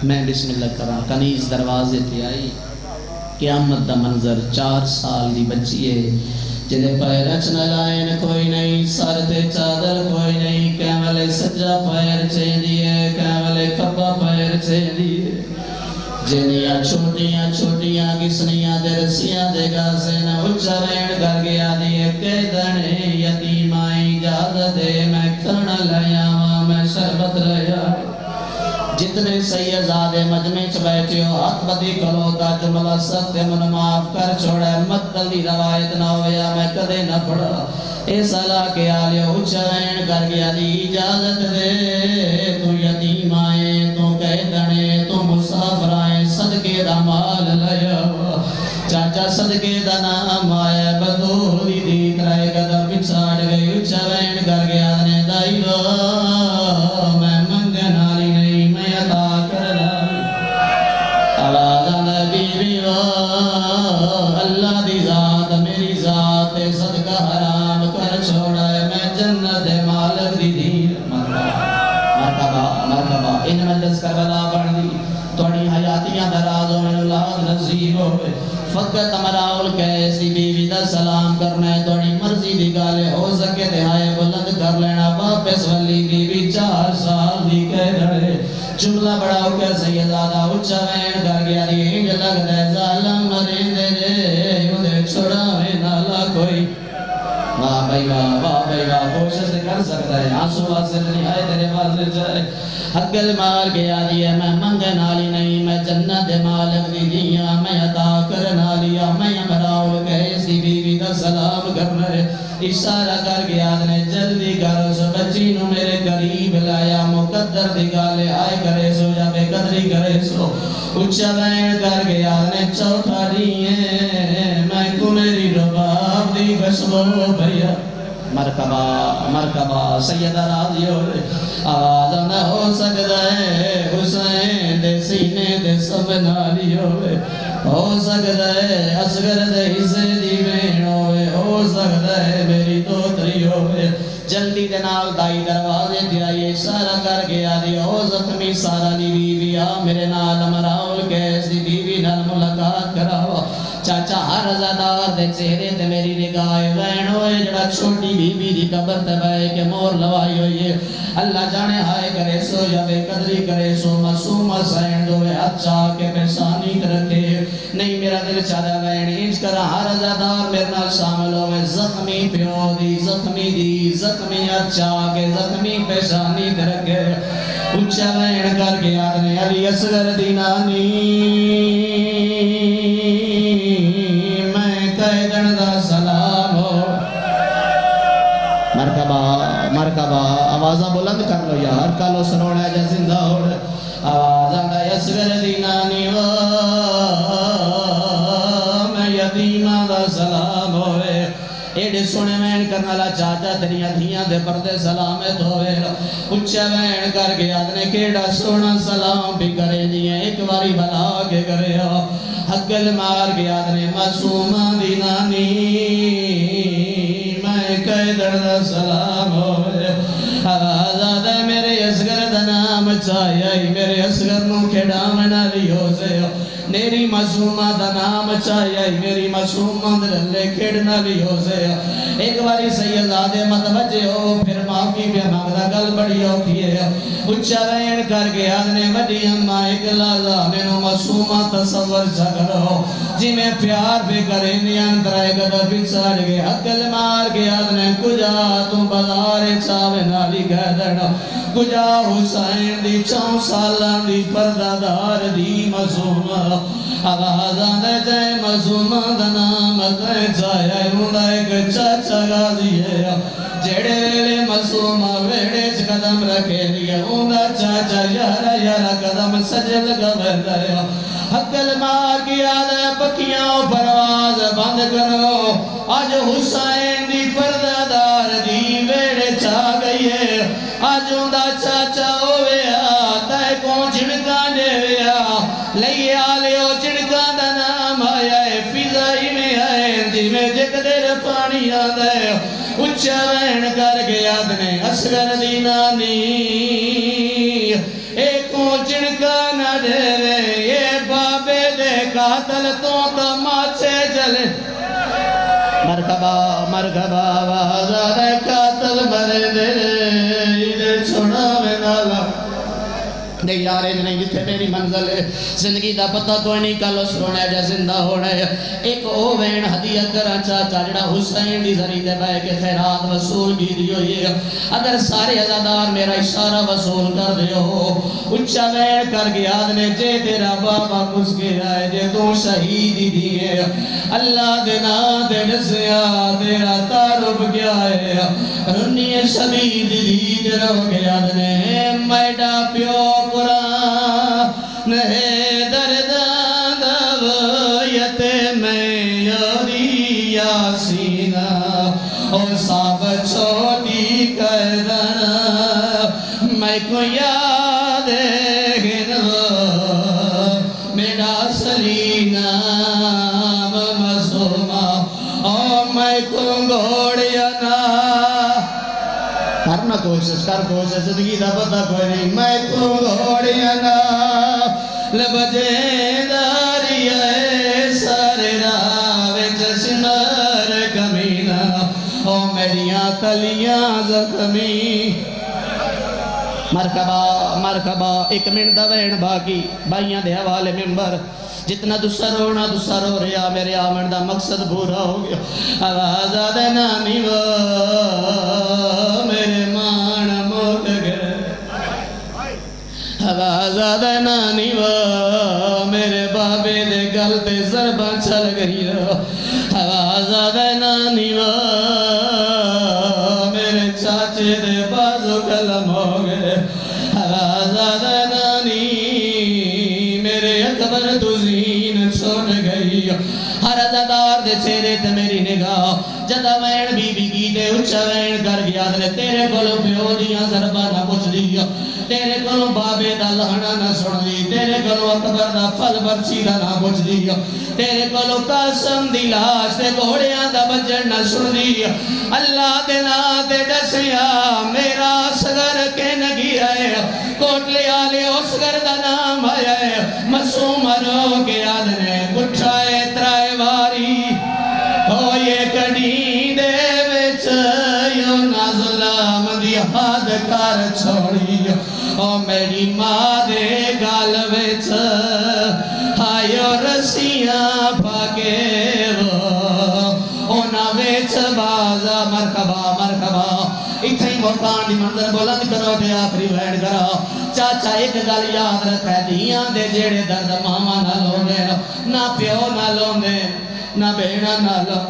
میں بسم اللہ کرا کنیز دروازے تے آئی قیامت دا منظر 4 سال دی بچی ہے جدے پیر اچنا لائن کوئی نہیں سر تے چادر کوئی نہیں کیملے سجا پیر چھے دیئے کیملے کھپا پیر چھے دیئے جنیاں چھوٹیاں کسنیاں دے رسیاں دے گاسے نہ اچھا وین کر گیا دیئے کہ دنے یتیمائی اجازت دے میں کھڑا لیا میں شربت رہا جتنے سیدزادے مجمع چ بیٹھے ہو ہاتھ بدی کرو تا جملہ سخت من معاف کر چھوڑے متلی روایت نہ ہویا میں کدے نہ پڑھا اے صلاح کے آلے اچھوین کر گیا دی اجازت دے تو یتیم آئے تو قیدنے تو مسافر آئے صدقے دا مال لیا چاچا صدقے دا نام آئے بدور دی دیت رائے قدر پچھاڑ گئی اچھوین کر گیا دنے دائی میں منگن آلی نہیں میں عطا کرنا آوازہ نبی بیوہ اللہ دی ذات میری ذات صدقہ حرام کر چھوڑا ہے میں جنت مالک دی دیر مرکبہ مرکبہ ان مجلس کربلا پڑھ دی توڑی حیاتیاں درازوں میں اولاد نصیب ہوئے فقط امراؤل کیسی بیوی دا سلام کرنا ہے توڑی مرضی دی گالے ہو سکے دہائے بلند کر لینا واپس ولی بیوی 4 سال دی کہہ رہے جملہ بڑا ہو کے سیدادہ اچھا وین کر گیا دی انج لگ دے ظالم مرندے دے یوں دے چھوڑا میں نالا کوئی واہ بھائی واہ کوشش کر سکتا ہے آنسو واسے نہیں آئے تیرے واسے جائے حقل مار گیا دیئے میں منگن آلی نہیں میں جنت مالک دی دیا میں عطا کرنا لیا میں امراؤل کیسی بیوی دا سلام کرنا ہے اشارہ کر گیا دنے جلدی کرو سو بچی نو میرے قریب لایا مقدر دکھالے آئے کرے سو یا بے قدری کرے سو اچھا بین کر گیا دنے چوتھا دیئے میں کو میری رباب دی بشبو بھیا مرکبہ مرکبہ سیدہ راضی ہو آواز نہ ہو سکتا ہے حسین دے سینے دے سب نالی ہو سکتا ہے اصغر دے حصے دی بین ہو سکتا ہے میری دوتری ہوئے جلدی دنال دائی دروازے دیائے اشارہ کر گیا دی او زخمی سارا دی بیوی آ میرے نال امراؤل کیسی بیوی نال ملاقات کراوا چاچا ہر رضادار دے چہرے تے میری نگاہ وین ہوئے جڑا چھوٹی بی بی دی قبر تے بے کے مور لوائی ہوئی ہے اللہ جانے ہائے کرے سو یا بے قدری کرے سو معصوم حسین دو ہاتھ چاہ کے پیشانی رکھے نہیں میرا دل چاہتا وین انج کرا ہر رضادار میرے نال شامل ہوئے زخمی پیو دی زخمی ہاتھ چاہ کے زخمی پیشانی رکھے اچھا وین کر کے آدھنے علی اصغر دینانی سلام ہو مرکبہ آوازہ بلند کر لو یار کالو سنوڑا جا زندہ ہو آوازہ دا یسگر دینانی ہو میں یتیمہ دا سلام ہوئے ایڈے سنے وین کرنا لا چاچا تیریاں دھیاں دے پردے سلامت ہوئے اچھا وین کر کے آدھنے کیڑا سونا سلام بھی کرے دیئے ایک باری بلا کے کرے ہو حقل مار گیا دنے معصومہ دی نانی میں قیدر دا سلام ہوئے آزادہ میرے اصغر دا نام چاہیے میرے اصغر نو کھڑا منا لیو سے میری معصومہ دا نام چاہیے میری معصومہ درلے کھڑنا لیو سے ایک باری سیدادے متوجہ ہو پھر معافی پہ مانگدہ گل بڑی ہوتی ہے اچھا وین کر کے آدھنے مڈی اممہ ایک لازہ مینو معصومہ تصور جگڑو جی میں پیار پہ کریں نیان درائے گدہ پچھاڑ گئے حقل مار کے آدھنے کجا تم بازار چاوے نالی کہہ دینا کجا حسین دی 4 سالان دی پردادار دی معصومہ آوازاں دے جائے معصومہ دا نام دے چاہے ہوندا ایک چاچا غازی ہے جڑے ویلے معصومہ ویڑے چ قدم رکھے لیا ہوندا چاچا یارا قدم سجل گبر ہے حقل مار کی آدھے پکیاں پرواز بند کرو آج حسین دی پردادار دی ویڑے چا گئی ہے آج ہوندا چاچا ہوئے تے کون جھڑکا دے ویا لئے آلے ہو جھڑکا دا نام آیا ہے فضائی میں آئے دی میں جک دیر پانی آدھا ہے اچھا وین کر گیا دنے اصغر دینانی ایکوں جھڑکا نہ دے وے یہ بابے دے قاتل تو ماچے جلے مرکبہ وازادہ قاتل مرے دے چھوڑا میں نالا دے یارے نہیں جتھے میری منزل ہے زندگی دا پتہ کوئی نہیں کل اس رونے جا زندہ ہونا ہے ایک او وین ہدیہ کرا چاچا جڑا حسین دی ذریعے دے بے کے خیرات وصول کی دی ہوئی ہے اگر سارے عزادار میرا اشارہ وصول کر دیو اچھا وین کر گیا نے جے تیرا بابا کس کے آئے جے تو شہیدی دیئے اللہ دینا دے نسیا تیرا تعارف کیا ہے رنی شبید دی رو گیا نے میڈا پیو قرآن ہے دردان دویت میں یوری یاسینہ اور صاحب چھوٹی کردن میں کو یاد ہے میرا سلینہ مصومہ اور میں کو گوڑیا نا کرنا کوشش زندگی دا پتہ کوئی نہیں میں کو گھوڑیاں نا لبجے داری ہے سارے راوچ سنر کمینہ او میریاں تلیاں زخمی مرکبہ ایک منٹ دا وین باقی بھائیاں دے حوالے ممبر جتنا دوسر ہونا دوسر ہو رہا میرے آمن دا مقصد پورا ہو گیا آواز آدھے نامی وہ میرے مان موٹ گئے آواز آدھے نانی وہ میرے بابے دے گل تے ضربہ چل گئی آواز آدھے نانی وہ میرے چاچے دے بازو کلم ہو گئے آواز آدھے نانی میرے اکبر دوزین چھوڑ گئی ہر عزادار دے چہرے تے میری نگاہ جدہ وین بی بی کی دے اچھا وین کر گیا دے تیرے کلو پیو دیاں ضربہ نہ کچھ دیا تیرے کلو بابے دا لہنا نہ سن دی تیرے کلو اکبر دا پھل برچی دا نہ کچھ دیا تیرے کلو قاسم دی لاش تے گھوڑیاں دا بجن نہ سن دی اللہ دے نا دے ڈسیا میرا صغر کے نگی آئے کوٹلے آلے اسگر دا نام آئے مسوم رو کے آدھنے کٹھائے ترائے واری ہو یہ کڑی دے وچ یو نازلام دی حد کر چھوڑی او میری ماں دے گال وچ ہائیو رسیاں بھاگے اونا وچ بازا مرکبہ اتھے ہی موقعان دی منظر بلند کرو دے آخری وین کرو چاچا ایک گل یاد رکھے دیاں دے جیڑے درد ماما نہ لونے نہ پیو نہ لونے نہ بیڑا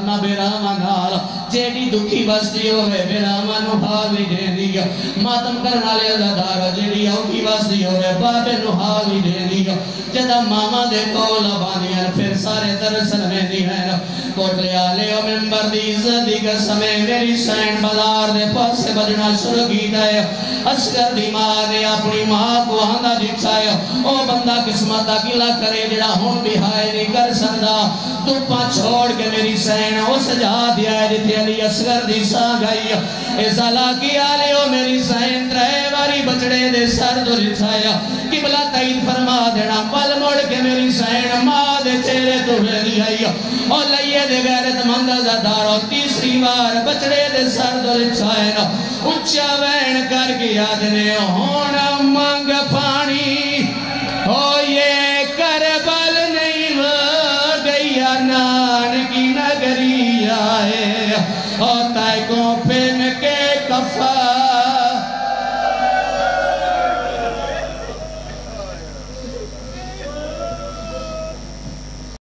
نہ بیراما نال جیڑی دکھی بستی ہوئے بیراما نو حالی دے دیا ماتم کرنا لے عزادارا جیڑی اوکی بستی ہوئے بابے نو حالی دے دیا جدہ ماما دے کولا بانی ہے پھر سارے درسن میں دی ہے کوٹلے آلے و ممبر دی عزتی کا سمیں میری سین بازار دے پاسے بجنا شروع کی دائے اسکر دی ماں نے اپنی ماں کو آندہ دکھائے او بندہ قسمتہ کلا کرے جڑا ہون بھی ہائے نہیں کر سکتا تو پانچ چھوڑ کے میری سین وہ سجا دیا ہے جتے علی اسگر دی سانگ آئی ازالہ کی آلے ہو میری سین ترے باری بچڑے دے سر دو رچھایا قبلہ تائید فرما دینا پل موڑ کے میری سین ماں دے چہرے تو بھیلی آئی اور لئیے دے غیرت مندہ دارو تیسری بار بچڑے دے سر دو رچھایا اچھا وین کر کے آدھنے ہونا مانگ